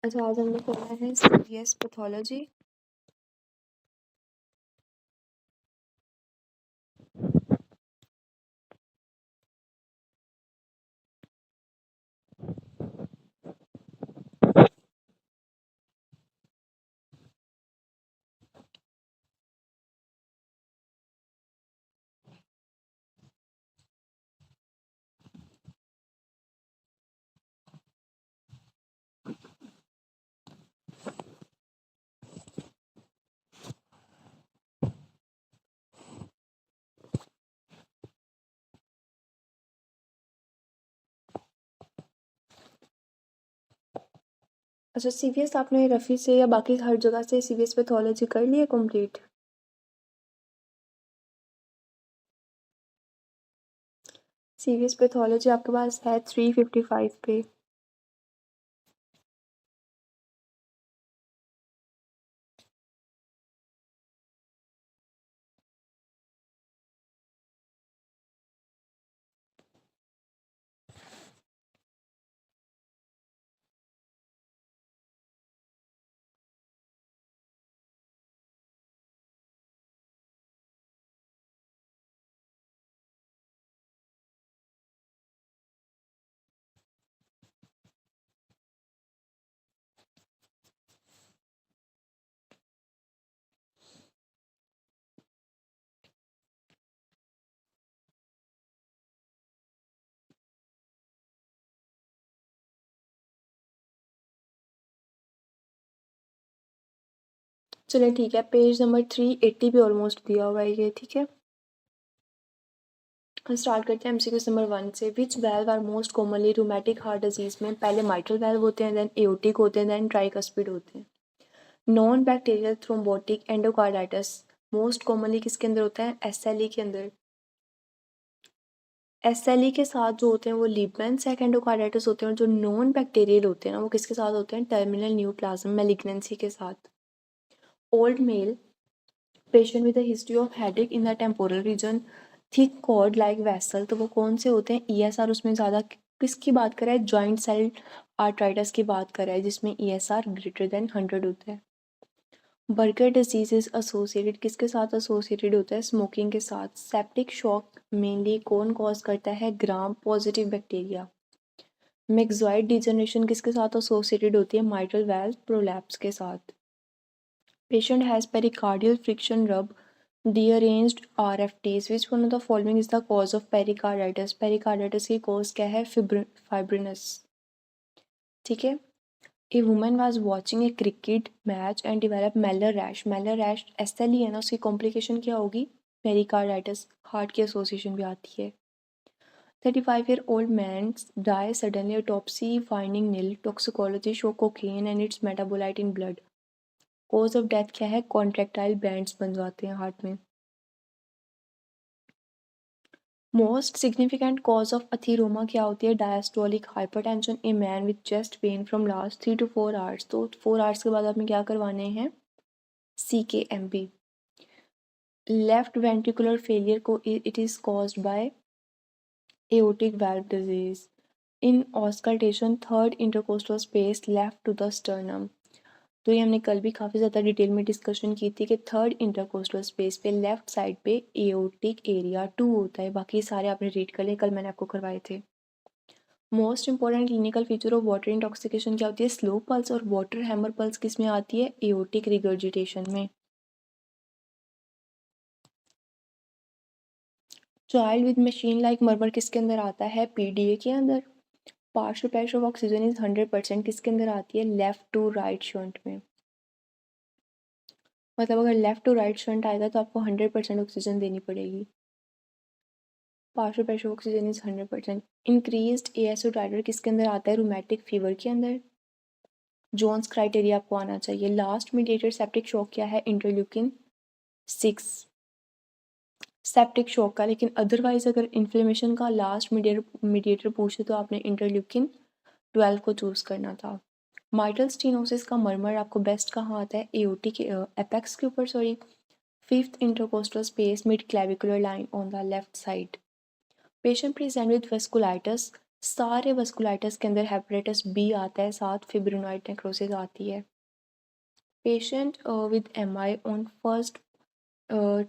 अच्छा, आज हमने पढ़ा है सीवीएस पैथोलॉजी। अच्छा, सीवीएस आपने रफ़ी से या बाकी हर जगह से सीवीएस पैथोलॉजी कर ली है कंप्लीट? सीवीएस पैथोलॉजी आपके पास है 355 पे। चलिए ठीक है, पेज नंबर 380 पे ऑलमोस्ट दिया हुआ है ये, ठीक है। स्टार्ट करते हैं एमसीक्यू नंबर 1 से। Which valve are most commonly rheumatic heart disease में? पहले माइट्रल वैल्व होते हैं, देन एओर्टिक होते हैं, देन ट्राइकस्पिड होते हैं। Non bacterial thrombotic endocarditis most commonly किसके अंदर होता है? एसएलई के अंदर। एसएलई के साथ जो होते हैं वो लीबमैन एंडोकार्डाइटिस होते हैं, और जो नॉन बैक्टीरियल होते हैं ना वो किसके साथ होते हैं? टर्मिनल न्यूप्लाज्म मैलिग्नेंसी के साथ। Old male patient with history of headache in the temporal region, thick cord like vessel, तो वो कौन से होते हैं? ईएसआर उसमें ज़्यादा किसकी बात कर रहा है? जॉइंट सेल आर्ट्राइटिस की बात कर रहा है, जिसमें ईएसआर ग्रेटर देन 100 होता है। बर्गर डिजीज इज एसोसिएटेड किसके साथ एसोसिएटेड होता है? स्मोकिंग के साथ। सेप्टिक शॉक मेनली कौन कॉज करता है? Gram positive bacteria. Myxoid degeneration किसके साथ एसोसिएटेड होती है? माइट्रल वाल्व प्रोलैप्स के साथ। Patient has pericardial friction rub deranged RFTs, which one of the following is the cause of pericarditis? Pericarditis की कॉज क्या है? फाइब्रिनस, ठीक है। A woman was watching a cricket match and developed Meller rash. Meller rash SLE है ना, उसकी complication क्या होगी? पेरिकार्डाइटिस, हार्ट की एसोसिएशन भी आती है। 35-year-old man dies suddenly, autopsy finding nil, toxicology show cocaine and its metabolite in blood. Cause of death क्या है? कॉन्ट्रेक्टाइल बैंड्स बन जाते हैं हार्ट में। मोस्ट सिग्निफिकेंट कॉज ऑफ अथीरोमा क्या होती है? Diastolic hypertension a man with chest pen from last 3 to 4 hours। तो 4 hours के बाद आपने क्या करवाने हैं? CKMB। लेफ्ट वेंट्रिकुलर फेलियर को it is caused by aortic valve disease. In auscultation third intercostal space left to the sternum. तो ये हमने कल भी काफ़ी ज़्यादा डिटेल में डिस्कशन की थी कि थर्ड इंटरकोस्टल स्पेस पे लेफ्ट साइड पे एओर्टिक एरिया 2 होता है, बाकी सारे आपने रीड कर लिए, कल मैंने आपको करवाए थे। Most important clinical feature of water intoxication क्या होती है? स्लो पल्स, और वाटर हैमर पल्स किस में आती है? एओर्टिक रिगर्जिटेशन में। Child with machine like murmur किसके अंदर आता है? पीडीए के अंदर। Partial pressure of oxygen is 100% किसके अंदर आती है? लेफ्ट टू राइट शंट में। मतलब अगर लेफ्ट टू राइट शंट आएगा तो आपको 100% ऑक्सीजन देनी पड़ेगी। Partial pressure of oxygen is 100%। Increased ASO titer किसके अंदर आता है? रूमेटिक फीवर के अंदर। जोन्स क्राइटेरिया आपको आना चाहिए। लास्ट मीडिएटर सेप्टिक शॉक क्या है? इंटरल्यूकिन 6 सेप्टिक शॉक का। लेकिन अदरवाइज अगर इन्फ्लेमेशन का लास्ट मीडिएटर पूछे तो आपने इंटरल्यूकिन 12 को चूज़ करना था। माइटल स्टीनोसिस का मर्मर आपको बेस्ट कहाँ आता है? एओर्टिक एपेक्स के ऊपर, sorry. Fifth intercostal space mid clavicular line on the left side. Patient present with vasculitis सारे वस्कुलाइटिस के अंदर हेपेटाइटिस बी आता है, साथ फिब्रिनॉइड नेक्रोसिस आती है। Patient with MI on first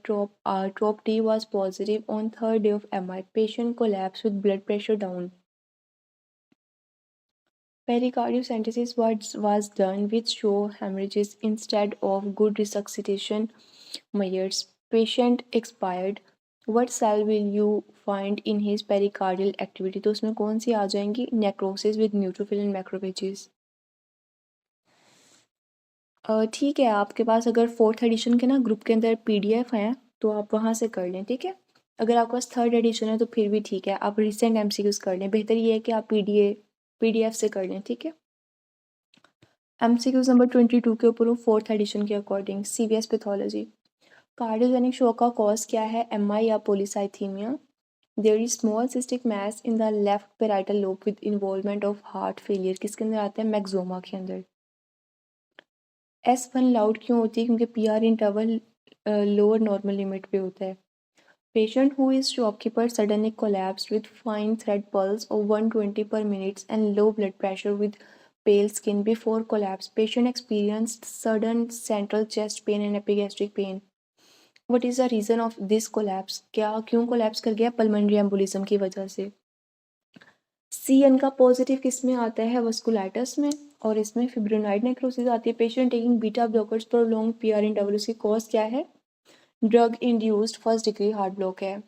top T was positive on third day of MI. Patient collapsed with blood pressure down. Pericardiocentesis was done which show hemorrhages instead of good resuscitation measures. Patient expired. What cell will you find in his pericardial activity? तो उसमें कौन सी आ जाएंगी? Necrosis with neutrophil and macrophages. ठीक है, आपके पास अगर fourth edition के ना ग्रुप के अंदर पीडीएफ हैं तो आप वहाँ से कर लें, ठीक है। अगर आपके पास थर्ड एडिशन है तो फिर भी ठीक है, आप रिसेंट एमसीक्यूज कर लें। बेहतर ये है कि आप पीडीएफ से कर लें, ठीक है। एमसीक्यूज नंबर 22 के ऊपर हूँ फोर्थ एडिशन के according. CVS pathology, cardiogenic shock का कॉज क्या है? एमआई या polycythemia. There is small cystic mass in the left parietal lobe with involvement of heart failure. किसके अंदर आता है? मैक्सोमा के अंदर। S1 लाउड क्यों होती है? क्योंकि PR interval lower normal limit पे होता है। Patient who is shopkeeper suddenly collapsed with fine thread pulse of 120 per minute and low blood pressure with pale skin before collapse. Patient experienced sudden central chest pain and epigastric pain. What is the reason of this collapse? क्यों collapse कर गया? Pulmonary embolism की वजह से। CN का positive किस में आता है? वस्कुलाइटिस में, और इसमें फिब्रिनॉइड नेक्रोसिस आती है। Patient taking beta blockers for long PR interval, उसकी कॉज क्या है? Drug induced first degree heart block है।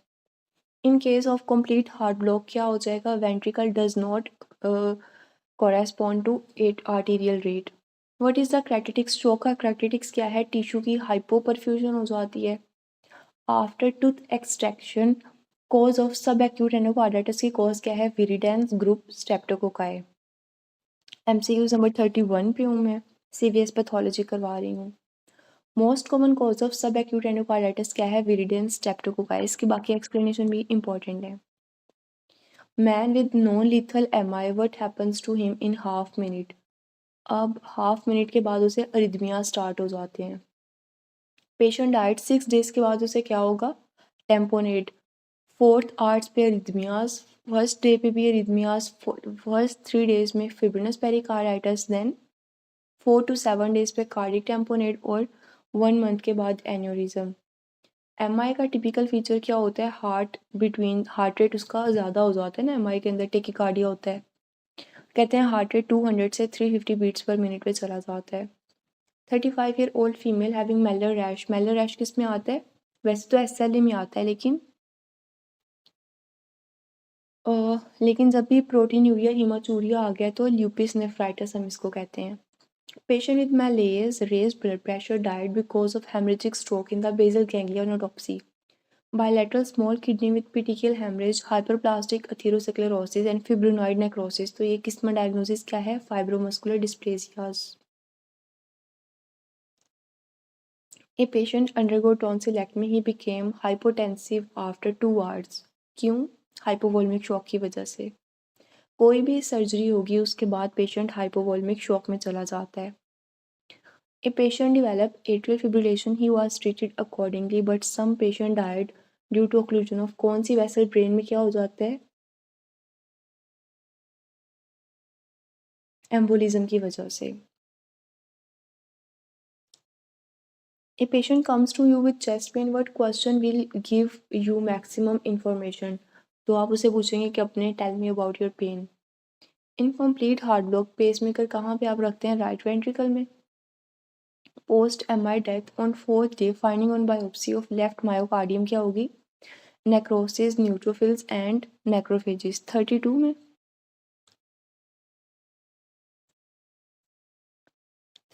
In case of complete heart block क्या हो जाएगा? Ventricle does not correspond to at arterial rate. What is the characteristics? Shock का characteristics क्या है? टिश्यू की हाइपोपरफ्यूजन हो जाती है। After tooth extraction cause of sub acute endocarditis की कॉज क्या है? Viridans group streptococci. MCQs number 31 पे हूँ मैं, CVS पैथोलॉजी करवा रही हूँ। Most common cause of sub acute endocarditis क्या है? Viridans streptococci. इसकी बाकी एक्सप्लेनेशन भी इंपॉर्टेंट है। Man with non lethal MI, what happens to him in half minute? अब हाफ मिनट के बाद उसे अरिदमिया स्टार्ट हो जाते हैं। पेशेंट डाइट 6 डेज के बाद उसे क्या होगा? टेम्पोनेट। फोर्थ आर्ट्स पे अरिदमियाज, फर्स्ट डे पे भी अरिदमियाज, फर्स्ट 3 डेज में फिब्रिनस पेरिकार्डाइटिस, देन 4 to 7 डेज पे कार्डिक टेम्पोनेट और 1 मंथ के बाद एन्यूरिज्म। MI का टिपिकल फीचर क्या होता है? हार्ट रेट उसका ज़्यादा हो जाता है ना, MI के अंदर टेकिकार्डिया होता है। कहते हैं हार्ट रेट 200 से 350 बीट्स पर मिनट पे चला जाता है। 35 year old female having Mailer rash. Mailer rash किस में आता है? वैसे तो SLA में आता है, लेकिन जब भी प्रोटीनूरिया हीमाचूरिया आ गया तो ल्यूपिस नेफ्राइटिस हम इसको कहते हैं। Patient with malaise, raised blood pressure died because of hemorrhagic stroke in the basal ganglia on autopsy. Bilateral small kidney with petechial hemorrhage, hyperplastic atherosclerosis and fibrinoid necrosis. तो ये किस्म डायग्नोसिस क्या है? Fibromuscular डिस्प्लेसियाज। A patient undergo tonsillectomy. He became hypotensive after 2 hours. क्यों? हाइपोवोल्मिक shock की वजह से। कोई भी सर्जरी होगी उसके बाद पेशेंट हाइपोवोल्मिक शॉक में चला जाता है। A patient developed atrial fibrillation. He was treated accordingly, but some patient died due to occlusion of कौन सी वेसल? ब्रेन में क्या हो जाता है? एम्बोलिज्म की वजह से। A patient comes to you with chest pain. What question will give you maximum information? तो आप उसे पूछेंगे कि अपने tell me about your pain. Incomplete heart block pacemaker कहाँ पे आप रखते हैं? राइट वेंट्रिकल में। Post MI death on 4th day finding on biopsy of left myocardium क्या होगी? Necrosis, neutrophils and नेक्रोफेजिस। 32 में।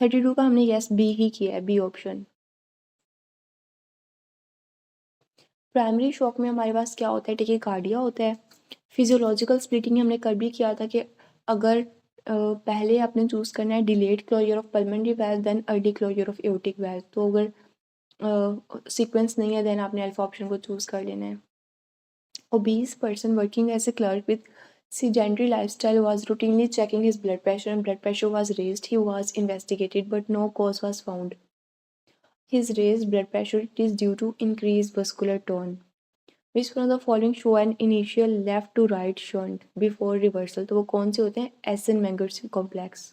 32 का हमने यस बी ही किया है, बी ऑप्शन। प्राइमरी शॉक में हमारे पास क्या होता है? टेकिकार्डिया होता है। फिजियोलॉजिकल स्प्लिटिंग हमने कर भी किया था कि अगर पहले आपने चूज़ करना है delayed closure of pulmonary valve then early closure of aortic valve, तो अगर सीक्वेंस नहीं है देन आपने अल्फा ऑप्शन को चूज़ कर लेना है। Obese person working as a clerk with sedentary lifestyle was routinely checking his blood pressure and blood pressure was raised. He was investigated but no cause was found. His raised blood pressure is due to increased vascular tone. Which one of the following show an initial left to right shunt before reversal, तो वो कौन से होते हैं? Eisenmenger's complex.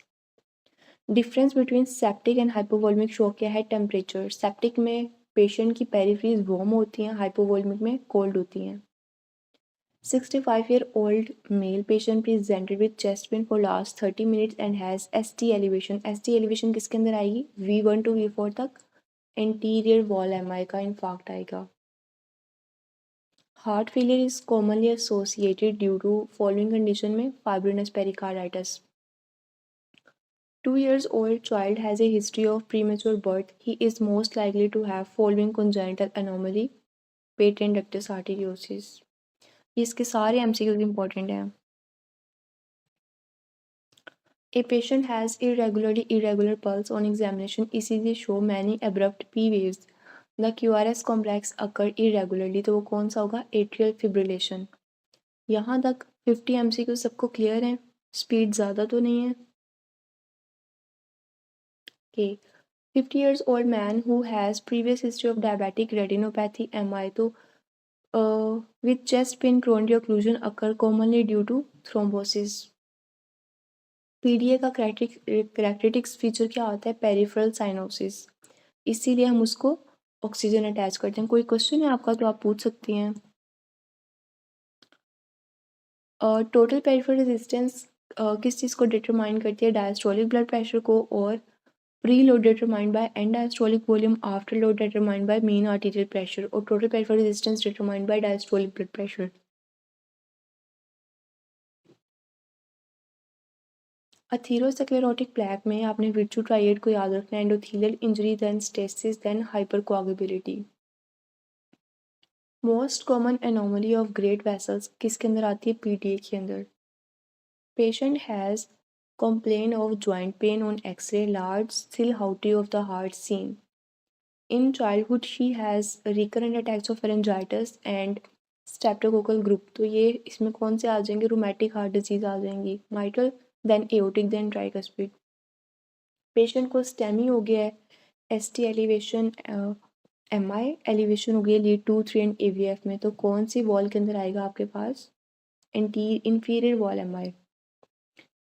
Difference between septic and hypovolemic shock क्या है? Temperature. Septic में patient की पेरिफेरीज वार्म होती हैं, हाइपोवोलेमिक में कोल्ड होती हैं। 65-year-old male patient presented with chest pain for last 30 minutes and has ST elevation. ST elevation किसके अंदर आएगी? V1 to V4 तक anterior wall MI का infarct आएगा। Heart failure is commonly associated due to following condition में fibrinous pericarditis. 2 years old child has a history of premature birth. He is most likely to have following congenital anomaly: patent ductus arteriosus. इसके सारे MCQs important हैं। A patient has irregular pulse on examination. ECG show many abrupt P waves. The QRS complex occur irregularly. तो वो कौन सा होगा? Atrial fibrillation. यहाँ तक 50 MCQ सबको क्लियर है? स्पीड ज़्यादा तो नहीं है? Okay. 50 years old man who has previous history of diabetic retinopathy MI, तो with chest pain coronary occlusion occur commonly due to thrombosis. PDA का करैक्टरिस्टिक्स फीचर क्या होता है? पेरिफेरल साइनोसिस, इसीलिए हम उसको ऑक्सीजन अटैच करते हैं। कोई क्वेश्चन है आपका तो आप पूछ सकती हैं। टोटल पेरिफेरल रेजिस्टेंस किस चीज़ को डिटरमाइन करती है? डायस्टोलिक ब्लड प्रेशर को, और preload determined by end diastolic volume, afterload determined by mean arterial pressure, और total peripheral resistance determined by diastolic blood pressure. Atherosclerotic plaque में आपने विर्चू ट्राइएड को याद रखना है: endothelial injury, then stasis, then hypercoagulability. Most common anomaly of great vessels किसके अंदर आती है? पीटीए के अंदर। Patient has complain of joint pain on X-ray, large silhouette of the heart seen. In childhood, she has recurrent attacks of pharyngitis and streptococcal group. तो ये इसमें कौन से आ जाएंगे? रूमेटिक हार्ट डिजीज आ जाएंगी। Mitral, then aortic, then tricuspid. Patient को STEMI हो गया है, एसटी एलिवेशन, एमआई एलिवेशन हो गई लीड 2, 3 एंड एवीएफ में, तो कौन सी वॉल के अंदर आएगा आपके पास? Inferior wall MI.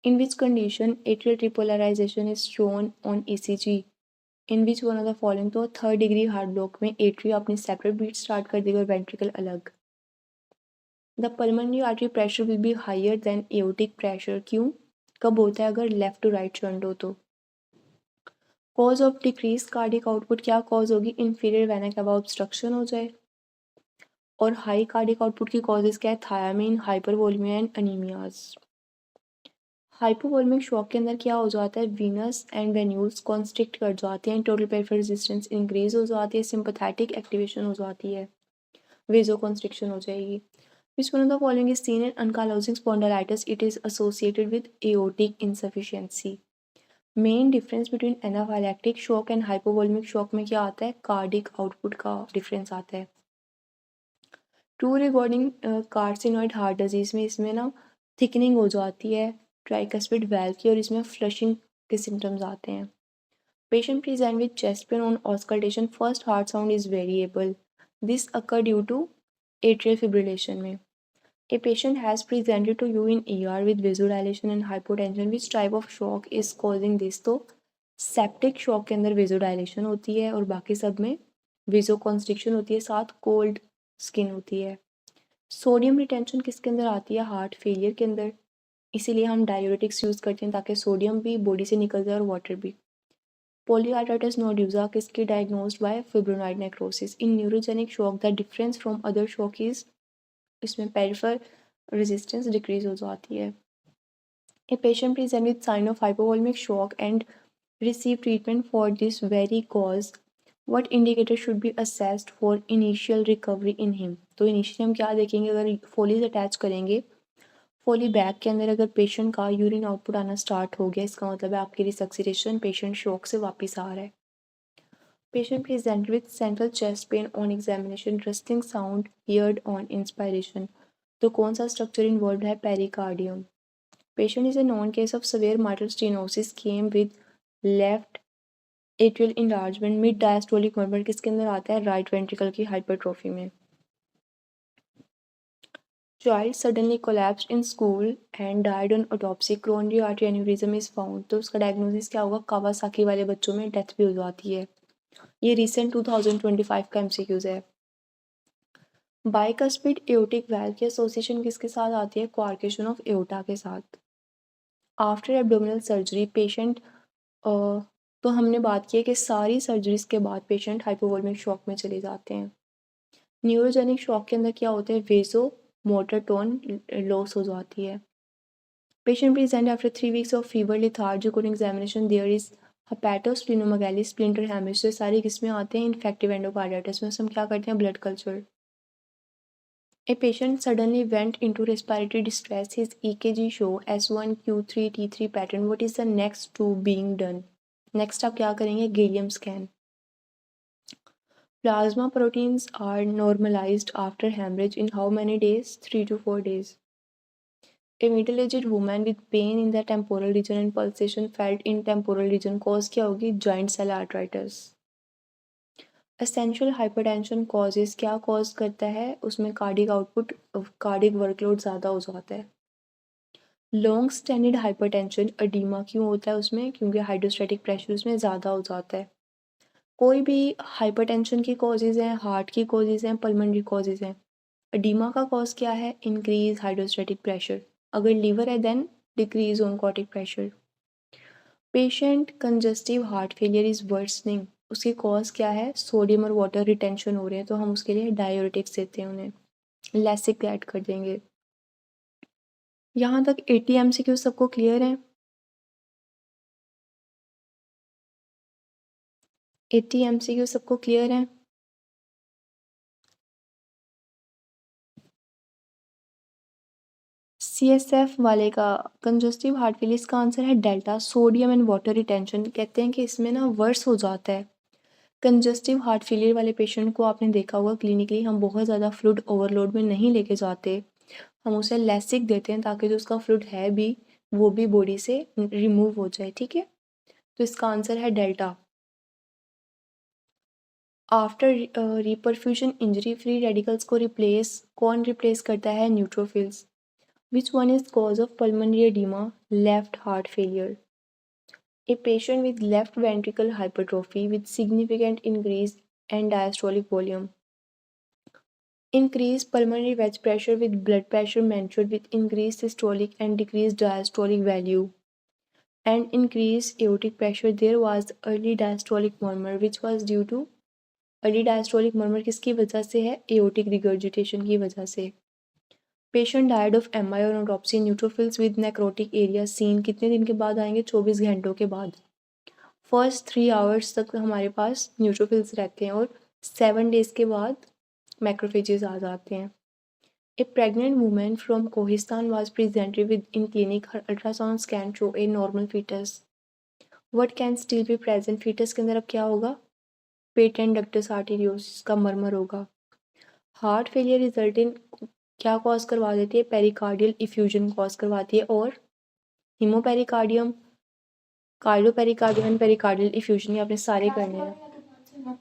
In which condition atrial repolarization is shown on ECG? In which one of the following? तो थर्ड डिग्री हार्ट ब्लॉक में एट्रिया अपनी सेपरेट बीट स्टार्ट कर देगा और वेंट्रिकल अलग। The pulmonary artery pressure will be higher than aortic pressure. क्यों? कब होता है? अगर लेफ्ट टू राइट शंट हो तो। Cause of decrease cardiac output क्या कॉज होगी? इंफीरियर वेना कैवा ऑब्स्ट्रक्शन हो जाए। और हाई कार्डिक आउटपुट की कॉजेज क्या है? Thiamine, hypervolaemia and अनीमियाज। Hypovolemic shock के अंदर क्या हो जाता है? वीनस एंड वेन्यूल्स कॉन्स्ट्रिक्ट कर जाते हैं, टोटल पेरिफेरल रेजिस्टेंस इंक्रीज हो जाती है, सिंपैथेटिक एक्टिवेशन हो जाती है, वेजो कॉन्स्ट्रिक्शन हो जाएगी। Which one of the following is seen in ankylosing spondylitis? It is associated with aortic insufficiency. Main difference between anaphylactic shock and hypovolemic shock में क्या आता है? कार्डिक आउटपुट का डिफरेंस आता है। To regarding carcinoid heart disease में इसमें ना थिकनिंग हो जाती है ट्राइकस्पिड वैल्व की, और इसमें फ्लशिंग के सिम्टम्स आते हैं। Patient present with chest pain on auscultation, first heart sound is variable, this occur due to atrial fibrillation में। A patient has presented to you in ER with vasodilation and hypotension. Which type of shock is causing this? तो septic shock के अंदर vasodilation होती है और बाकी सब में वेजो कॉन्स्ट्रिक्शन होती है, साथ कोल्ड स्किन होती है। सोडियम रिटेंशन किसके अंदर आती है? हार्ट फेलियर के अंदर, इसीलिए हम डाययूरेटिक्स यूज़ करते हैं ताकि सोडियम भी बॉडी से निकल जाए और वाटर भी। पॉलीआर्टराइटिस नोड्यूजा किसकी diagnosed by fibrinoid necrosis. In neurogenic shock the difference from other shock is, इसमें पेरिफेरल रेजिस्टेंस डिक्रीज हो जाती है। A patient present with sign of hypovolemic shock and receive treatment for this very cause, what indicator should be assessed for initial recovery in him? तो initially हम क्या देखेंगे? अगर Follies attach करेंगे, फोली bag के अंदर अगर पेशेंट का यूरिन आउटपुट आना स्टार्ट हो गया, इसका मतलब है आपकी रिसक्सीडेशन, पेशेंट शॉक से वापस आ रहा है। Patient presented with central chest pain on examination, rustling sound heard on inspiration. तो कौन सा स्ट्रक्चर इन्वॉल्व है? Pericardium. Patient is a known case of severe mitral stenosis, came with left atrial enlargement, mid diastolic murmur किसके अंदर आता है? Right ventricle की hypertrophy में। Child suddenly collapsed in school and died on autopsy. Coronary artery aneurysm is found. तो उसका diagnosis क्या होगा? कावासाकी वाले बच्चों में डेथ भी हो जाती है. ये रिसेंट 2025 का एमसीक्यूज है. बाइकस्पिड एओर्टिक वाल्व की एसोसिएशन किसके साथ आती है? क्वार्केशन ऑफ एओर्टा के साथ. आफ्टर एब्डोमिनल सर्जरी पेशेंट, तो हमने बात की है कि सारी सर्जरीज के बाद पेशेंट हाइपोवोल्मिक शॉक में चले जाते हैं. न्यूरोजेनिक शॉक के अंदर क्या होते हैं? वेजो मोटर टोन लॉस हो जाती है. Patient present after 3 weeks of fever, lethargic on examination there is hepatosplenomegaly, splinter hemorrhage. तो सारे किसमें आते हैं? इन्फेक्टिव एंडोकार्डाइटिस में. हम क्या करते हैं? Blood culture. A patient suddenly went into respiratory distress. His EKG show S1 Q3 T3 pattern. What is the next to being done? Next आप क्या करेंगे? Gallium scan. Plasma proteins are normalized after hemorrhage in how many days? 3 to 4 days. A middle-aged woman with pain in the temporal region and pulsation felt in temporal region. Cause क्या होगी? Joint cell arteritis. Essential hypertension causes क्या cause करता है? उसमें cardiac output, cardiac workload ज़्यादा हो जाता है. लॉन्ग स्टैंडर्ड हाइपरटेंशन एडीमा क्यों होता है उसमें? क्योंकि हाइड्रोस्टैटिक प्रेशर उसमें ज़्यादा हो जाता है. कोई भी हाइपरटेंशन की कॉजेज़ हैं, हार्ट की कॉजेज़ हैं, पल्मोनरी कॉजेज़ हैं. एडीमा का कॉज क्या है? Increase hydrostatic pressure. अगर लीवर है then decrease oncotic pressure. Patient congestive heart failure is worsening. उसकी कॉज क्या है? सोडियम और वाटर रिटेंशन हो रहे हैं, तो हम उसके लिए डायोरेटिक्स देते हैं उन्हें. लैसिक ऐड कर देंगे. यहाँ तक 80 MCQ सबको क्लियर है? 80 MCQ सबको क्लियर है? CSF वाले का कंजस्टिव हार्ट फेलियर, इसका आंसर है delta. Sodium and water retention. कहते हैं कि इसमें ना वर्स हो जाता है. कंजस्टिव हार्ट फेलियर वाले पेशेंट को आपने देखा होगा क्लिनिकली, हम बहुत ज़्यादा फ्लूइड ओवरलोड में नहीं लेके जाते. हम उसे लैसिक देते हैं ताकि जो उसका फ्लूइड है भी वो भी बॉडी से रिमूव हो जाए. ठीक है, तो इसका आंसर है delta. After reperfusion injury free radicals को कौन रिप्लेस करता है? Neutrophils. Which one is cause of pulmonary oedema? Left heart failure. A patient with left ventricle hypertrophy with significant increase in diastolic volume. Increased pulmonary wedge pressure with blood pressure mensured with increased systolic and decreased diastolic value. And increased aortic pressure. There was early diastolic murmur which was due to early diastolic murmur किसकी वजह से है? aortic regurgitation की वजह से. Patient died of MI on autopsy. Neutrophils with necrotic area seen कितने दिन के बाद आएंगे? 24 घंटों के बाद. फर्स्ट 3 आवर्स तक हमारे पास न्यूट्रोफिल्स रहते हैं और 7 डेज के बाद मैक्रोफेजेस आ जाते हैं. A pregnant women from Kohistan was presented with in clinic. Her ultrasound scan show a normal fetus. What can still be present? Fetus के अंदर अब क्या होगा? पेटेंट डक्टस आर्टेरियोसिस का मर्मर होगा. हार्ट फेलियर रिजल्ट इन क्या कॉज करवा देती है? पेरिकार्डियल इफ्यूजन कॉज करवाती है. और hemopericardium, cardiopericardium and pericardial effusion, ये आपने सारे करने हैं.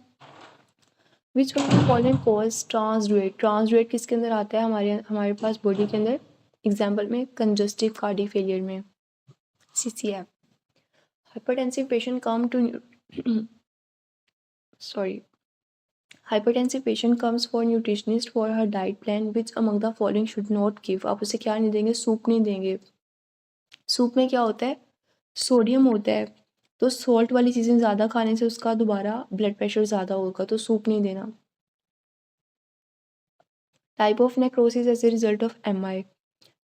Which one of following cause transudate? Transudate किसके अंदर आता है? हमारे पास बॉडी के अंदर. एग्जाम्पल में कंजस्टिव कार्डियक फेलियर में CCF. Hypertensive patient come to sorry hypertensive patient comes for nutritionist for her diet plan. Which among the following should not give? आप उसे क्या नहीं देंगे? सूप नहीं देंगे. सूप में क्या होता है? सोडियम होता है, तो सॉल्ट वाली चीज़ें ज़्यादा खाने से उसका दोबारा ब्लड प्रेशर ज़्यादा होगा, तो सूप नहीं देना. Type of necrosis as a result of MI.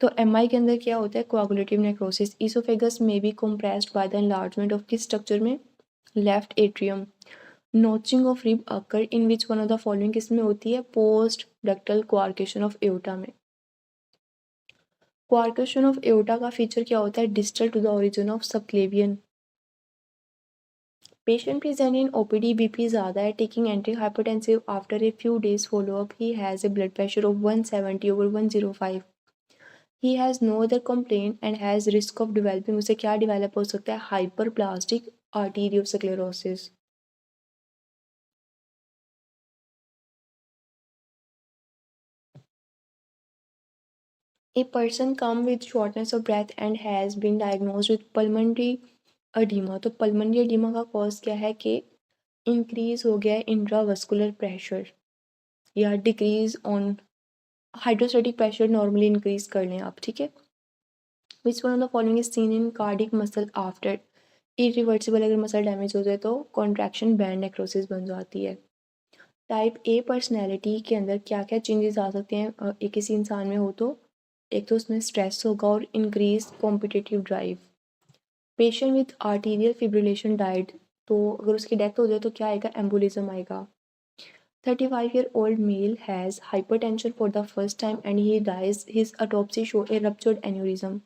तो MI के अंदर क्या होता है? Coagulative necrosis. ईसोफेगस में be compressed by the enlargement of किस स्ट्रक्चर में? Left atrium. Notching of rib occur in which one of the following किस में होती है? Post ductal coarctation of aorta में. क्वार्केशन ऑफ एओर्टा का फीचर क्या होता है? Distal to the origin of subclavian. Patient present in OPD, BP ज़्यादा है, taking anti hypertensive. After a few days follow up he has a blood pressure of 170/105. He has no other complaint and has risk of developing. उसे क्या develop हो सकता है? Hyperplastic arteriosclerosis. A person come with shortness of breath and has been diagnosed with pulmonary edema. तो pulmonary edema का cause क्या है कि increase हो गया है intravascular pressure या decrease on hydrostatic pressure normally increase कर लें आप, ठीक है. Which one of the following is seen in cardiac muscle after irreversible? अगर मसल डैमेज हो जाए तो कॉन्ट्रैक्शन बैंड नेक्रोसिस बन जाती है. टाइप ए पर्सनैलिटी के अंदर क्या क्या चेंजेस आ सकते हैं एक किसी इंसान में हो तो एक तो उसमें स्ट्रेस होगा और increase competitive drive. Patient with arterial fibrillation died, तो अगर उसकी डेथ हो जाए तो क्या आएगा, एम्बोलिज्म आएगा. 35-year-old male has hypertension for the first time and he dies. His autopsy show a ruptured aneurysm.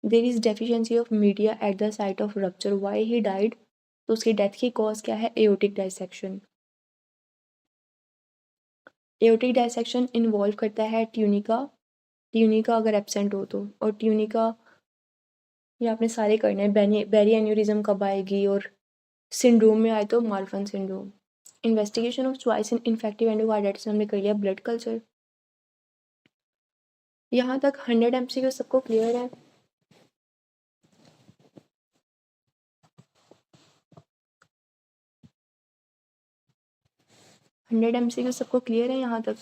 There is deficiency of media at the site of rupture. Why he died? तो उसकी death की cause क्या है, aortic dissection. Aortic dissection involve करता है tunica अगर absent हो तो, और ट्यूनिका ये आपने सारे करने हैं. बेरी एन्यूरिज्म कब आएगी और सिंड्रोम में आए तो Marfan syndrome. Investigation of choice in infective endocarditis हमने कर लिया, ब्लड कल्चर. यहाँ तक 100 MCQ सबको क्लियर है. हंड्रेड MCQ सबको क्लियर है यहाँ तक.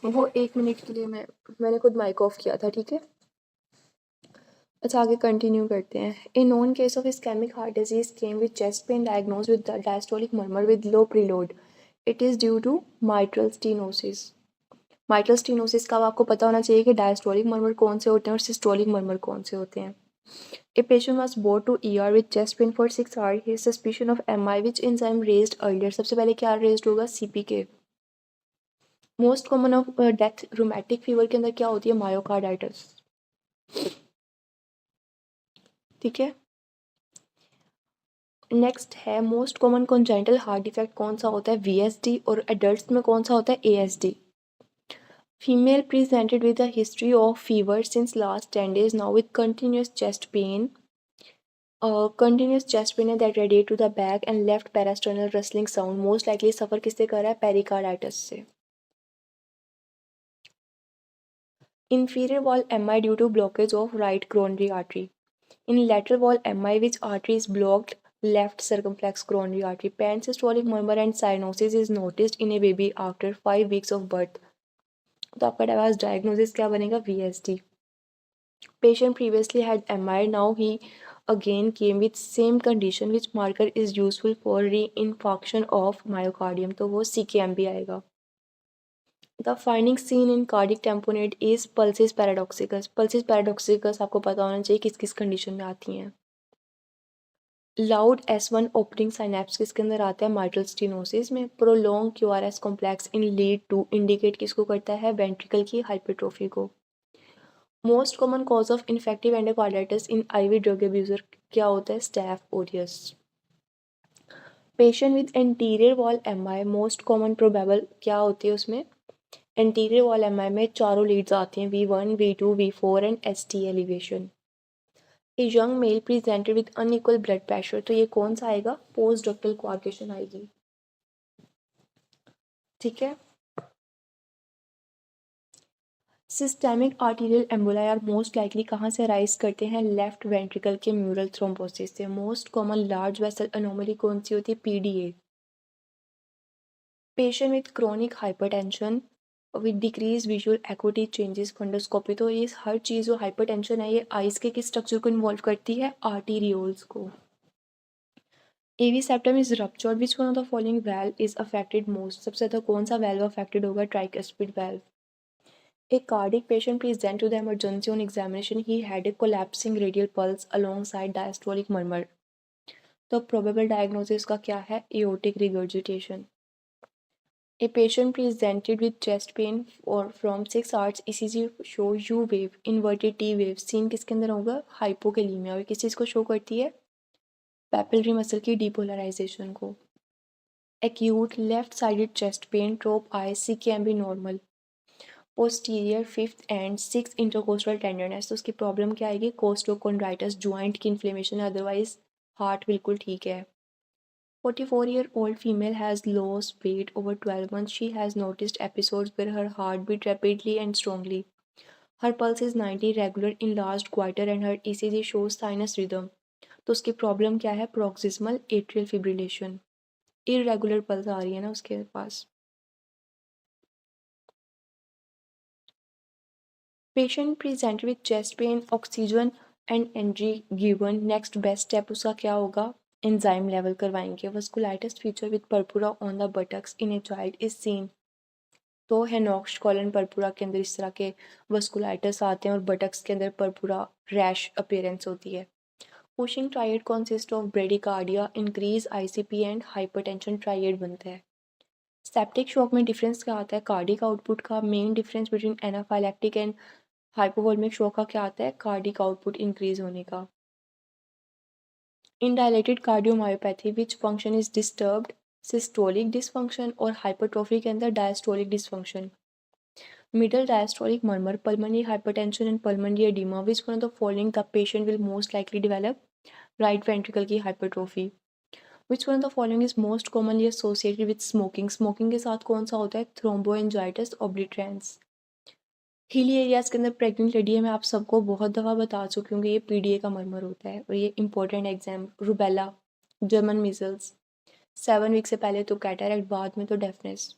वो 1 मिनट के लिए मैंने खुद माइक ऑफ किया था, ठीक है. अच्छा आगे कंटिन्यू करते हैं. A known case of ischemic heart disease came with chest pain diagnose with diastolic murmur with low preload. It is due to mitral stenosis. Mitral stenosis का आपको पता होना चाहिए कि डायस्टोलिक मर्मर कौन से होते हैं और सिस्टोलिक मर्मर कौन से होते हैं. A patient was brought to ER with chest pain for 6 hours. His suspicion of MI, which enzyme raised earlier? सबसे पहले क्या raised होगा, CPK. Most common of death rheumatic fever के अंदर क्या होती है, मायोकार्डाइटिस, ठीक है. नेक्स्ट है most common congenital heart defect कौन सा होता है, VSD, और एडल्ट में कौन सा होता है, ASD. Female presented with a history of fever since last 10 days now with continuous chest pain. Continuous chest pain that radiate to the back and left parasternal rustling sound. Most likely suffer किससे कर रहा है, pericarditis से. Inferior wall MI due to blockage of right coronary artery. In lateral wall MI, which artery is blocked, left circumflex coronary artery. Pansystolic murmur and cyanosis is noticed in a baby after 5 weeks of birth. तो आपका पास diagnosis क्या बनेगा, VSD. Patient previously had MI, now he again came with same condition. Which marker is useful for reinfarction of myocardium? तो वो CKMB आएगा. The finding seen in cardiac tamponade is pulsus paradoxicus. Pulsus paradoxicus आपको पता होना चाहिए किस किस condition में आती हैं. लाउड S1 ओपनिंग साइनेप्स किसके अंदर आता है, माइट्रल स्टीनोसिस में. Prolong QRS complex in lead to indicate किसको करता है, वेंट्रिकल की हाइपरट्रोफी को. Most common cause of infective endocarditis in IV drug abuser क्या होता है, staph aureus. Patient with anterior wall MI, most common probable क्या होती है उसमें, एंटीरियर वॉल MI में चारों लीड्स आती हैं, V1, V2, V4 and ST elevation. A young mail presented with unequal blood pressure, तो ये कौन सा आएगा, पोस्ट डक्टल कोआगुलेशन आएगी, ठीक है. Systemic arterial emboli are most likely कहाँ से राइज करते हैं, लेफ्ट वेंट्रिकल के म्यूरल थ्रोम्बोसिस से. Most common large vessel anomaly कौन सी होती है, PDA. Patient with chronic hypertension with decrease visual acuity changes fundoscopy, तो ये हर चीज़ जो हाइपरटेंशन है ये आइज के किस स्ट्रक्चर को इन्वॉल्व करती है, आर्टीरियोल्स को. AV septum is ruptured. Which one of the following valve is affected most? सबसे ज़्यादा कौन सा valve affected होगा, tricuspid valve. A cardiac patient presented to the emergency on examination. He had a collapsing radial pulse alongside diastolic murmur. तो probable diagnosis का क्या है? Aortic regurgitation. A patient presented with chest pain or from 6 hours ECG show U wave, inverted T wave. Scene किसके अंदर होगा? Hypokalaemia. और किस चीज़ को शो करती है? पैपिलरी मसल की डिपोलराइजेशन को। Acute left-sided chest pain, top eye, CKMB normal. Posterior fifth and six intercostal tenderness. तो उसकी प्रॉब्लम क्या आएगी? कोस्टोकोंड्राइटिस, ज्वाइंट की इन्फ्लेमेशन, अदरवाइज हार्ट बिल्कुल ठीक है। 44-year-old female has lost weight over 12 months. She has noticed episodes where her heart beat rapidly and strongly. Her pulse is 90, regular, enlarged, quieter, and her ECG shows sinus rhythm. तो उसकी problem क्या है? Proximal atrial fibrillation. Irregular pulse आ रही है ना उसके पास। Patient present with chest pain, oxygen and energy given. Next best step उसका क्या होगा? एंजाइम लेवल करवाएंगे। Vasculitis feature with purpura on the buttocks in a child is seen. तो हेनॉक्स कॉलन पर्पुरा के अंदर इस तरह के वस्कुलाइटिस आते हैं और बटक्स के अंदर पर्पुरा रैश अपीयरेंस होती है। Cushing triad consist of bradycardia, increase ICP and hypertension triad बनता है। सेप्टिक शॉक में डिफरेंस क्या आता है? कार्डिक आउटपुट का। Main difference between anaphylactic and hypovolemic shock का क्या आता है? कार्डिक आउटपुट इंक्रीज होने का। In dilated cardiomyopathy which function is disturbed? Systolic dysfunction और हाइपरट्रोफी के अंदर diastolic dysfunction. Middle diastolic murmur, pulmonary hypertension and pulmonary edema. Which one of the following the patient will most likely develop? Right ventricle की hypertrophy. Which one of the following is most commonly associated with smoking? Smoking के साथ कौन सा होता है? Thromboangiitis obliterans. Hilly areas के अंदर pregnant lady है, मैं आप सबको बहुत दफ़ा बता चुकी हूँ कि ये पीडीए का मर्मर होता है और ये important exam. Rubella, German measles, 7 week से पहले तो कैटरैक्ट, बाद में तो डेफनेस।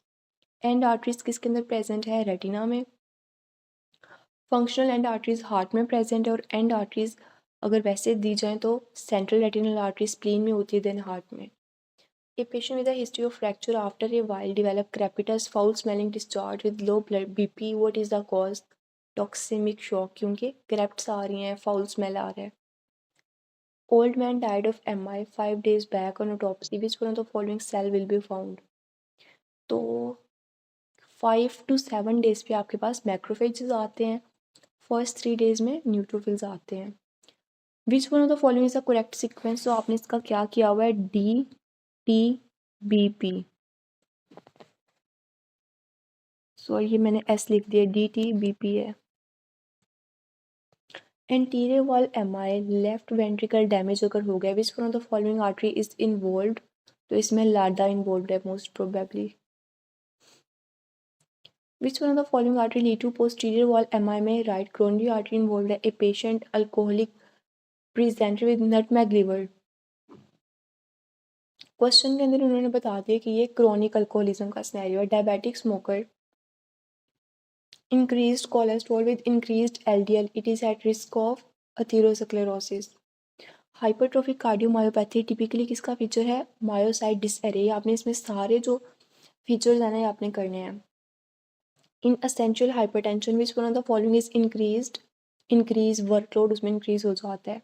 एंड आर्टरीज किसके अंदर प्रेजेंट है? रेटिना में। फंक्शनल एंड आर्टरीज हार्ट में प्रेजेंट है और एंड आर्टरीज अगर वैसे दी जाएँ तो सेंट्रल रेटिनल आर्टरी स्प्लीन में होती है, देन हार्ट में। A patient with a history of fracture after a while develop crepitus, foul smelling discharge with low blood BP. What is the cause? Toxemic shock, क्योंकि creps आ रही हैं, foul smell आ रहा है। Old man died of MI 5 days back on autopsy. Which one of the following cell will be found? तो 5 to 7 days पे आपके पास macrophages आते हैं, फर्स्ट 3 days में न्यूट्रोफिल्स आते हैं। Which one of the following is the correct sequence? तो आपने इसका क्या किया हुआ है? DTBP। सॉरी ये मैंने एस लिख दिया, DTBP है। Anterior wall MI, left ventricle damage अगर हो गया, which one of the following artery is involved? तो इसमें लाडा इन्वॉल्व है most probably. Which one of the following artery lead to posterior wall MI में राइट कोरोनरी आर्टरी इन्वॉल्व है। A patient alcoholic presented with nutmeg liver. Question के अंदर उन्होंने बता दिया कि ये क्रोनिक अल्कोहलिज्म का सिनेरियो है। Diabetic smoker, increased cholesterol with increased LDL, it is at risk of atherosclerosis. Hypertrophic cardiomyopathy typically किसका फीचर है? मायोसाइट डिसएरे। आपने इसमें सारे जो फीचर्स हैं ना ये आपने करने हैं। In essential hypertension which one of the following is increase workload, उसमें इंक्रीज हो जाता है।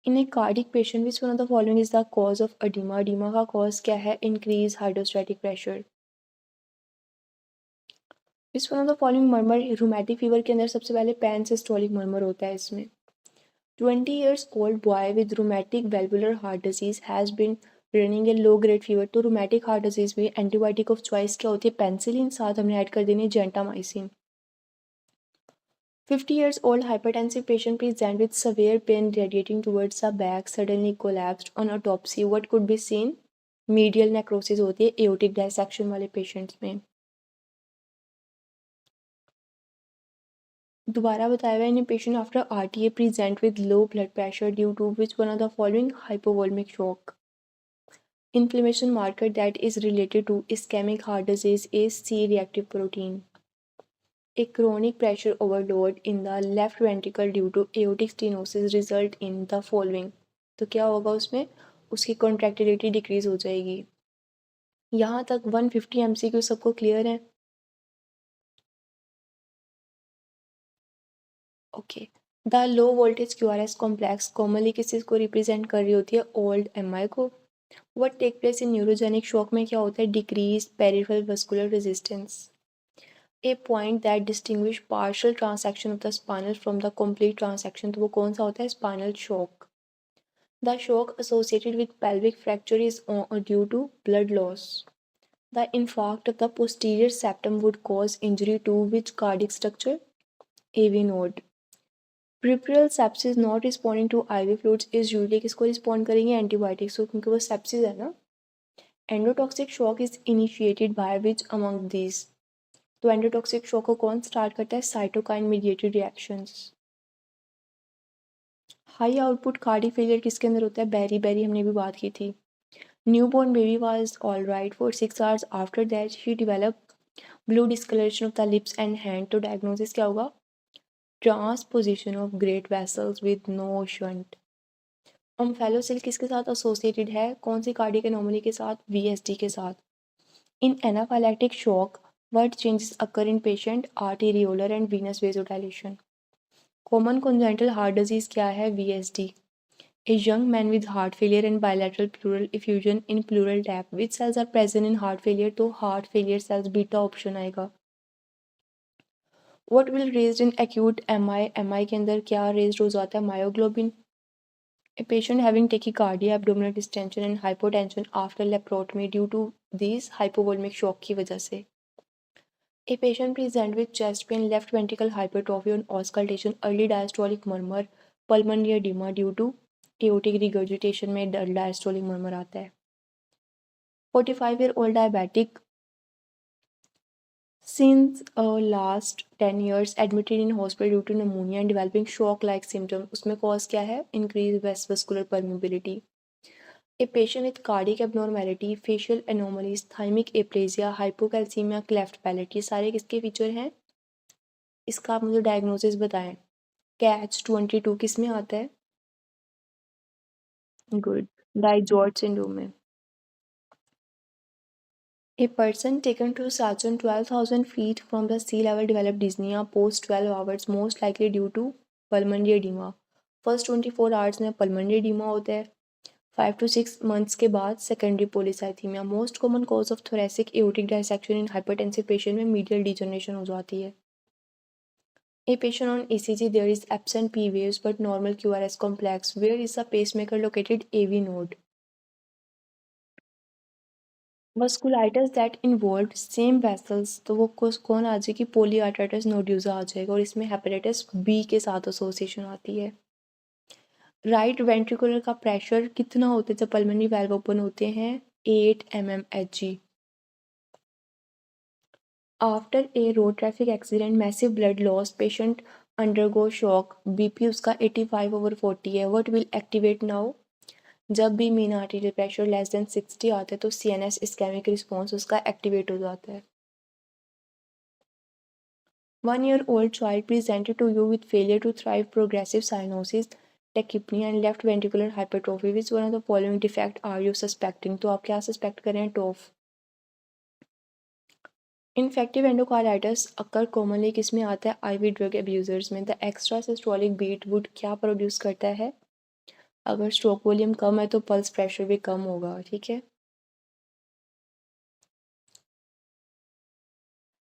In a cardiac patient which one of the following is the cause of edema? Edema का कॉज क्या है? Increase hydrostatic pressure. Which one of the following murmur? Rheumatic fever के अंदर सबसे पहले पैन सिस्टोलिक मर्मर होता है इसमें। 20 years old boy with rheumatic valvular heart disease has been running a low grade fever। तो rheumatic heart disease में antibiotic of choice क्या होती है? पेंसिलिन, साथ हमने ऐड कर देनी है gentamicin. 50 years old hypertensive patient present with severe pain radiating towards the back suddenly collapsed on autopsy. What could be seen? Medial necrosis होती है एओर्टिक डायसेक्शन वाले पेशेंट्स में। दोबारा बताया हुआ है, in patient after RTA present with low blood pressure due to which one of the following? Hypovolemic shock. Inflammation marker that is related to ischemic heart disease is C-reactive protein. A chronic pressure overload in the left ventricle due to aortic stenosis result in the following. तो क्या होगा उसमें? उसकी contractility decrease हो जाएगी। यहाँ तक 150 MCQ सबको क्लियर है? Okay, the low voltage QRS complex commonly किस चीज़ को रिप्रेजेंट कर रही होती है? ओल्ड MI को। What take place in neurogenic shock में क्या होता है? Decrease peripheral vascular resistance. A point that distinguish partial transaction of the spinal from the complete transaction, तो वो कौन सा होता है? Spinal shock. The shock associated with pelvic fracture is due to blood loss. The infarct of the posterior septum would cause injury to which cardiac structure? AV node. Peripheral sepsis not responding to IV fluids is usually किसको respond करेंगे? Antibiotics को, क्योंकि वो sepsis है ना। Endotoxic shock is initiated by which among these, तो endotoxic shock को कौन स्टार्ट करता है? Cytokine mediated reactions. High output cardiac failure किसके अंदर होता है? बेरी बेरी, हमने भी बात की थी। Newborn baby was all right for 6 hours, after that she develop blue discoloration of the lips and hand, तो डायग्नोसिस क्या होगा? Transposition of great vessels with no shunt. Omphalocele किसके साथ एसोसिएटेड है? कौन सी कार्डियक एनोमली के साथ? VSD के साथ। In anaphylactic shock what changes occur in patient? Arteriolar and venous vasodilation. Common congenital heart disease क्या है? VSD. A young man with heart failure and bilateral pleural effusion in pleural tap. Which cells are present in heart failure? तो heart failure cells beta option आएगा। What will raised in acute MI? MI के अंदर क्या raised हो जाता है? Myoglobin. A patient having tachycardia, abdominal distension and hypotension after laparotomy due to these hypovolemic shock की वजह से। A patient present with chest pain, left ventricle hypertrophy on auscultation, early diastolic murmur, pulmonary edema due to aortic regurgitation में diastolic murmur आता है। 45-year-old diabetic since last 10 years admitted in hospital due to pneumonia and developing shock-like symptoms, उसमें cause क्या है? Increased vascular permeability. A patient with cardiac abnormality, facial anomalies, thymic aplasia, hypocalcemia, cleft palate, ये सारे किसके feature हैं? इसका आप मुझे डायग्नोसिस बताएं। Catch-22 किस में आता है? गुड, डाइजॉर्ज सिंड्रोम में। A person taken to Saturn 12,000 feet from the sea level developed dyspnea post 12 hours, most likely due to pulmonary edema. First 24 hours में pulmonary edema होता है। 5 to 6 months के बाद secondary polycythemia. Most common cause of thoracic aortic dissection in hypertensive patient में medial degeneration हो जाती है। A patient on ECG, there is absent P waves but normal QRS complex. Where is the pacemaker located? AV node. Vasculitis that involved same vessels, तो वो कौन आ जाएगी? पोलीआर्टराइटिस नोड्यूसा आ जाएगा, और इसमें हेपेटाइटिस बी के साथ एसोसिएशन आती है। राइट वेंट्रिकुलर का प्रेशर कितना होता है जब पल्मोनरी वाल्व ओपन होते हैं? 8 mmHg. After a road traffic accident, massive blood loss, patient undergo shock, BP उसका 85/40 है। What will activate now? जब भी mean arterial pressure less than 60 आता है तो CNS इस्केमिक रिस्पॉन्स उसका एक्टिवेट हो जाता है। 1-year-old child presented to you with failure to thrive, progressive cyanosis, tachypnea and left ventricular hypertrophy. Which one of the following defect are you suspecting? तो आप क्या सस्पेक्ट करें? TOF. Infective endocarditis occur commonly किस में आता है? IV drug abusers में। The extra systolic beat would क्या प्रोड्यूस करता है? अगर स्ट्रोक वॉल्यूम कम है तो पल्स प्रेशर भी कम होगा, ठीक है।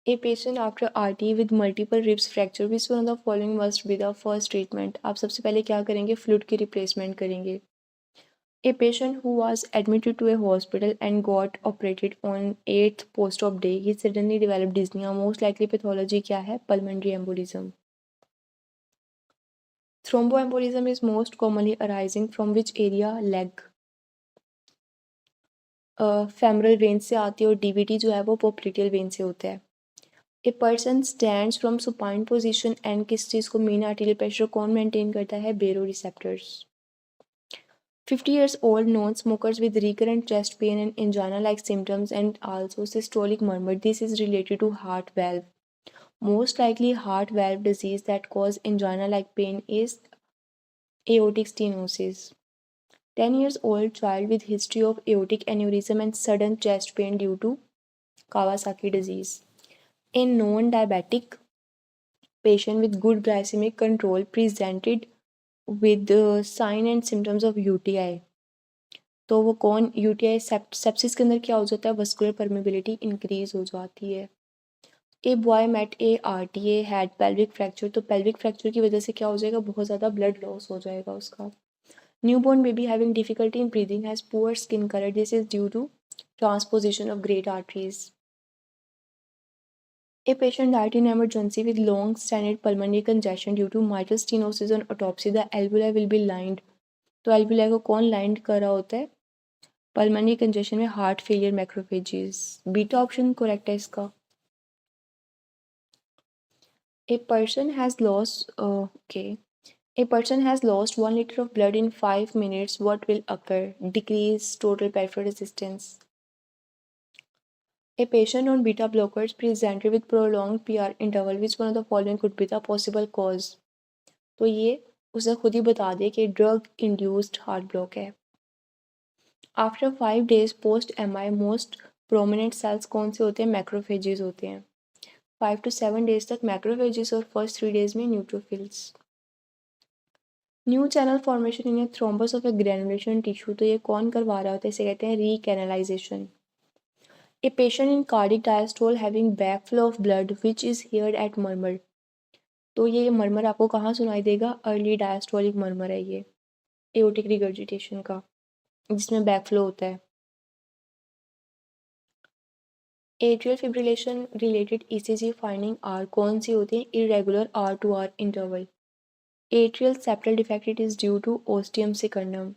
A patient after RT with multiple ribs fracture, which one of the following must be the first treatment? आप सबसे पहले क्या करेंगे? फ्लूइड की रिप्लेसमेंट करेंगे। A patient who was admitted to a hospital and got operated on 8th post-op day, he suddenly developed dyspnea. Most likely pathology क्या है? Pulmonary embolism. Thromboembolism is most commonly arising from which area? Leg. Femoral when से आती है, और DVT जो है वो popliteal when से होता है। A person stands from supine position and किस चीज़ को मीन आर्टेरियल प्रेशर कौन मेंटेन करता है? बेरो receptors. 50 years old non smokers with recurrent chest pain and angina like symptoms and also systolic murmur. This is related to heart valve. Most likely heart valve disease that cause angina like pain is aortic stenosis. 10 years old child with history of aortic aneurysm and sudden chest pain due to Kawasaki disease. A non diabetic patient with good glycaemic control presented with sign and symptoms of UTI. तो वो कौन, UTI sepsis के अंदर क्या हो जाता है, vascular permeability increase हो जाती है। A boy met a RTA had pelvic fracture, तो पेल्विक फ्रैक्चर की वजह से क्या हो जाएगा, बहुत ज़्यादा ब्लड लॉस हो जाएगा उसका। Newborn baby having difficulty in breathing has poor skin colour, this is due to transposition of great arteries. A patient died in emergency with long-standing pulmonary congestion due to mitral stenosis on autopsy. The alveoli will be lined. तो alveoli को कौन lined कर रहा होता है, pulmonary congestion में heart failure macrophages. Beta option correct है इसका। A person has lost okay. A person has lost 1 liter of blood in 5 minutes. What will occur? Decrease total peripheral resistance. A patient on beta blockers presented with prolonged PR interval. Which one of the following could be the possible cause? तो ये उसे खुद ही बता दिया कि drug induced heart block है। After 5 days post MI most prominent cells कौन से होते हैं, मैक्रोफेजेस होते हैं। 5 to 7 डेज तक मैक्रोफेजेस और फर्स्ट 3 डेज में neutrophils. New channel formation in A thrombus of A granulation tissue, तो ये कौन करवा रहा होता है, इसे कहते हैं recanalization. A patient in cardiac diastole having back flow of blood which is heard at murmur, तो ये मर्मर आपको कहाँ सुनाई देगा, अर्ली डायस्टोलिक मर्मर है ये, एओर्टिक रिगर्जिटेशन का, जिसमें बैक फ्लो होता है। Atrial fibrillation related ECG finding are कौन सी होती है, irregular R to R interval. Atrial septal defect it is due to ostium secundum.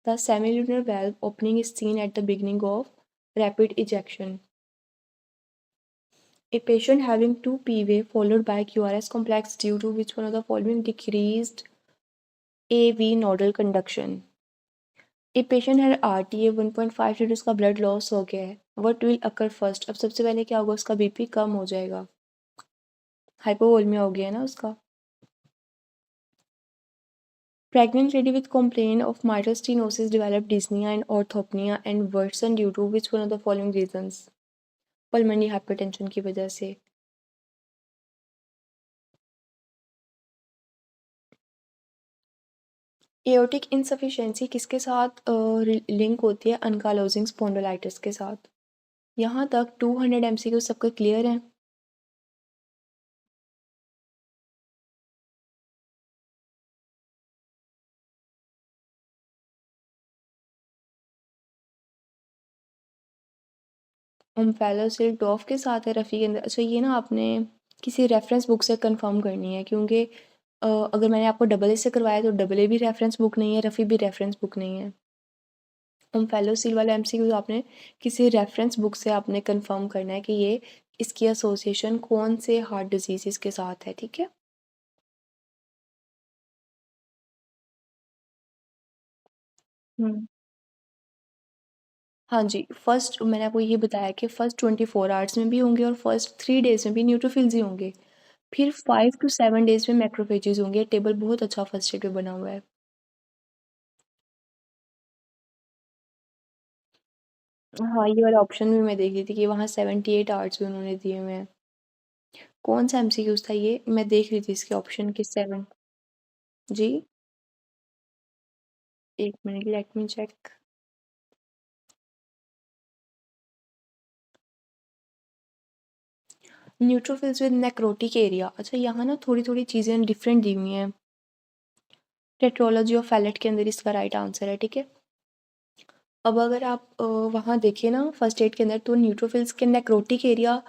The semilunar valve opening is seen at the beginning of rapid ejection. A patient having 2 PVA followed by QRS complex due to which one of the following, decreased AV nodal conduction. A patient had RTA 1.5 litre, उसका blood loss हो गया है। What will occur first? अब सबसे पहले क्या होगा, उसका बीपी कम हो जाएगा, हाइपोवोल्मिया हो गया है ना उसका। Pregnant lady with complaint of mitral stenosis developed dyspnea and orthopnea and worsened due to which one of the following reasons? Pulmonary hypertension की वजह से। एओर्टिक इनसफिशिएंसी किसके साथ लिंक होती है, अनकालोजिंग स्पॉन्डिलाइटिस के साथ। यहाँ तक 200 एमसीक्यू सबका क्लियर है। ओम्फेलोसिल डॉफ के साथ है रफ़ी के अंदर। अच्छा, ये ना आपने किसी रेफरेंस बुक से कंफर्म करनी है, क्योंकि अगर मैंने आपको डबल ए से करवाया तो डबल ए भी रेफरेंस बुक नहीं है, रफ़ी भी रेफरेंस बुक नहीं है। ओम्फेलोसिल वाला एमसीक्यू आपने किसी रेफरेंस बुक से आपने कंफर्म करना है कि ये इसकी एसोसिएशन कौन से हार्ट डिजीज़ के साथ है, ठीक है। हम्म। हाँ जी, फर्स्ट मैंने आपको ये बताया कि फर्स्ट 24 आवर्स में भी होंगे और फर्स्ट 3 डेज़ में भी न्यूट्रोफिल्स ही होंगे। फिर 5 टू 7 डेज़ में मैक्रोफेजेस होंगे। टेबल बहुत अच्छा फर्स्ट एड पे बना हुआ है। हाँ, ये वाला ऑप्शन भी मैं देख रही थी कि वहाँ 78 आवर्स भी उन्होंने दिए हुए हैं। कौन-सा एमसीक्यूज़ था ये? मैं देख रही थी इसके ऑप्शन के 7। जी, 1 minute, let me check. Neutrophils with necrotic area. अच्छा, यहाँ ना थोड़ी-थोड़ी चीज़ें डिफरेंट दी हुई हैं। टेट्रोलॉजी ऑफ फैलेट के अंदर इसका राइट आंसर है, ठीक है। अब अगर आप वहाँ देखिए ना फर्स्ट एड के अंदर, तो न्यूट्रोफिल्स के नेक्रोटिक एरिया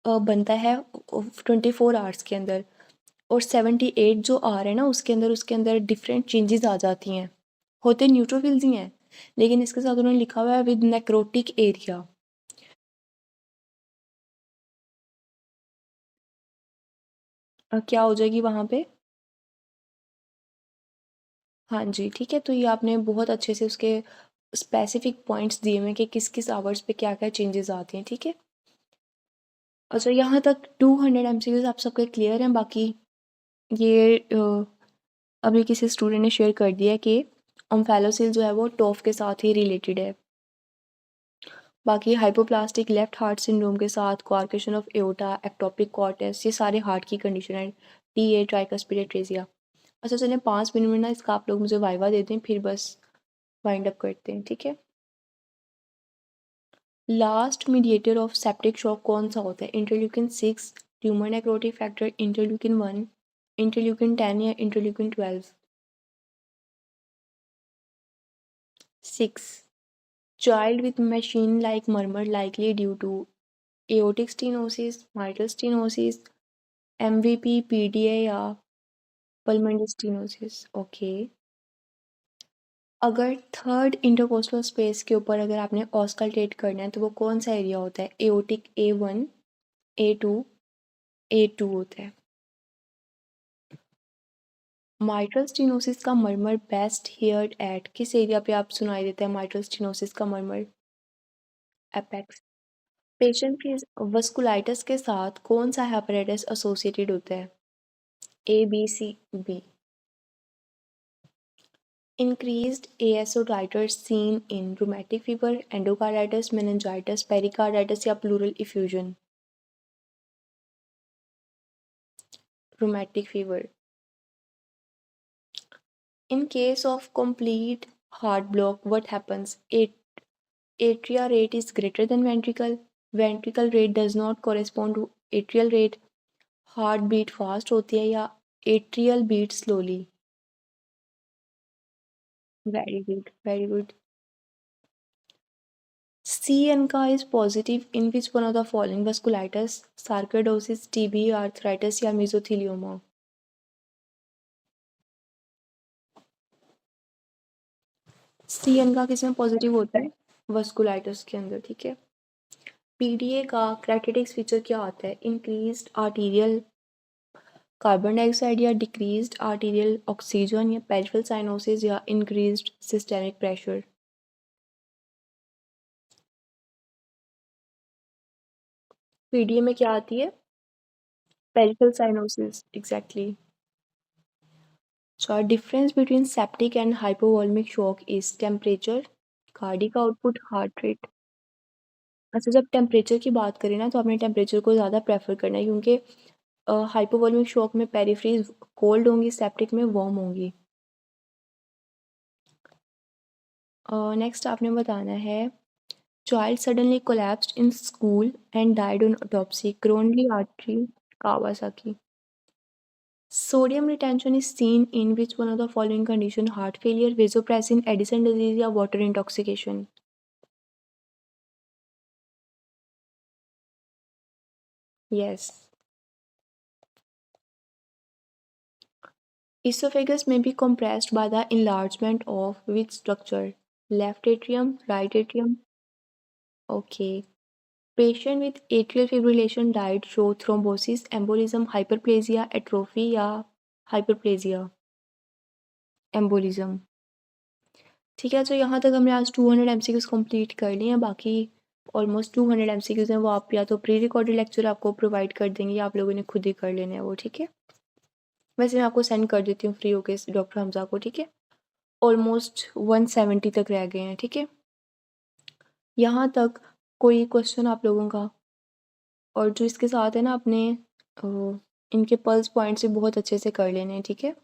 बनता है 24 आवर्स के अंदर, और 78 जो आ रहे हैं ना उसके अंदर डिफरेंट चेंजेस आ जाती हैं। होते न्यूट्रोफिल्स ही हैं, लेकिन इसके साथ उन्होंने लिखा हुआ है विद नेक्रोटिक एरिया। क्या हो जाएगी वहाँ पे? हाँ जी, ठीक है। तो ये आपने बहुत अच्छे से उसके स्पेसिफिक पॉइंट्स दिए हुए हैं कि किस किस आवर्स पे क्या क्या चेंजेस आते हैं, ठीक है। अच्छा, यहाँ तक 200 एमसीक्यूज आप सबके क्लियर हैं। बाकी ये अभी किसी स्टूडेंट ने शेयर कर दिया कि ओम्फेलोसिल जो है वो टॉफ के साथ ही रिलेटेड है। बाकी हाइपोप्लास्टिक लेफ्ट हार्ट सिंड्रोम के साथ, कोआर्केशन ऑफ एओर्टा, एक्टोपिक कॉर्टेक्स, ये सारे हार्ट की कंडीशन है। TA tricuspid atresia. अच्छा चलें 5 मिनट में ना इसका आप लोग मुझे वाइवा दे दें, फिर बस वाइंड अप करते हैं, ठीक है। Last mediator of septic shock कौन सा होता है? Interleukin 6, tumour necrotic factor, interleukin 1, interleukin 10 या interleukin 12? 6. Child with machine-like murmur likely due to aortic stenosis, mitral stenosis, MVP, PDA या pulmonary stenosis। ओके। अगर थर्ड इंटरकोस्टल स्पेस के ऊपर अगर आपने ऑस्कल्टेट करना है तो वो कौन सा एरिया होता है? एओटिक A1, A2, A2 होता है। माइट्रल स्टीनोसिस का मर्मर बेस्ट हियर्ड एट किस एरिया पे आप सुनाई देता है माइट्रल स्टीनोसिस का मर्मर? एपेक्स। पेशेंट की वस्कुलाइटिस के साथ कौन सा हेपेटाइटिस एसोसिएटेड होता है? A B C B. Increased ASO titers seen in rheumatic fever, endocarditis, meningitis, pericarditis या pleural effusion? Rheumatic fever. In case of complete heart block, what happens? Atria rate is greater than ventricle. Ventricle rate does not correspond to atrial rate. Heart beat fast होती है या atrial beat slowly? Very good, very good. C ANCA is positive in which one of the following? Vasculitis, sarcoidosis, TB, arthritis या mesothelioma? C ANCA किसमें positive होता है? वस्कुलाइटिस के अंदर, ठीक है। PDA का क्राइटेरिक्स फीचर क्या आता है? इंक्रीज्ड आर्टीरियल कार्बन डाइऑक्साइड या डिक्रीज्ड आर्टीरियल ऑक्सीजन या पेरिफेरल साइनोसिस या इंक्रीज्ड सिस्टेमिक प्रेशर? PDA में क्या आती है? Peripheral cyanosis, exactly. So difference between septic and hypovolemic shock is temperature, cardiac output, heart rate। अच्छा जब टेम्परेचर की बात करें ना तो आपने टेम्परेचर को ज़्यादा प्रेफर करना है क्योंकि हाइपोवॉल्यूमिक शॉक में पेरिफ्रीज कोल्ड होंगी, सेप्टिक में वार्म होंगी। नेक्स्ट आपने बताना है child suddenly collapsed in school and died on autopsy, coronary artery, Kawasaki. Sodium retention is seen in which one of the following condition? Heart failure, vasopressin, Addison disease या water intoxication? Yes. Esophagus may be compressed by the enlargement of which structure? Left atrium, right atrium? Okay. Patient with atrial fibrillation died show thrombosis, embolism, hyperplasia, atrophy या hyperplasia? Embolism। ठीक है, तो यहाँ तक हमने आज 200 MCQs complete कर लिए हैं। बाकी ऑलमोस्ट 200 MCQs हैं, वो आप या तो प्री रिकॉर्डेड लेक्चर आपको प्रोवाइड कर देंगे या आप लोगों ने खुद ही कर लेने हैं वो, ठीक है। वैसे मैं आपको सेंड कर देती हूँ फ्री होके डॉक्टर हमजा को, ठीक है। ऑलमोस्ट 170 तक रह गए हैं, ठीक है। यहाँ तक कोई क्वेश्चन आप लोगों का? और जो इसके साथ है ना अपने इनके पल्स पॉइंट से बहुत अच्छे से कर लेने हैं, ठीक है।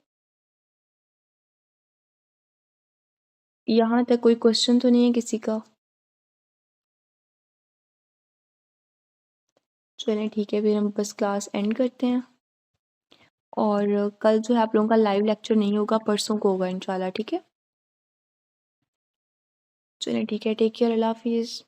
यहाँ तक कोई क्वेश्चन तो नहीं है किसी का? चलें ठीक है, फिर हम बस क्लास एंड करते हैं और कल जो है आप लोगों का लाइव लेक्चर नहीं होगा, परसों को होगा इंशाल्लाह, ठीक है। चलें ठीक है, टेक केयर, अल्लाह हाफिज़।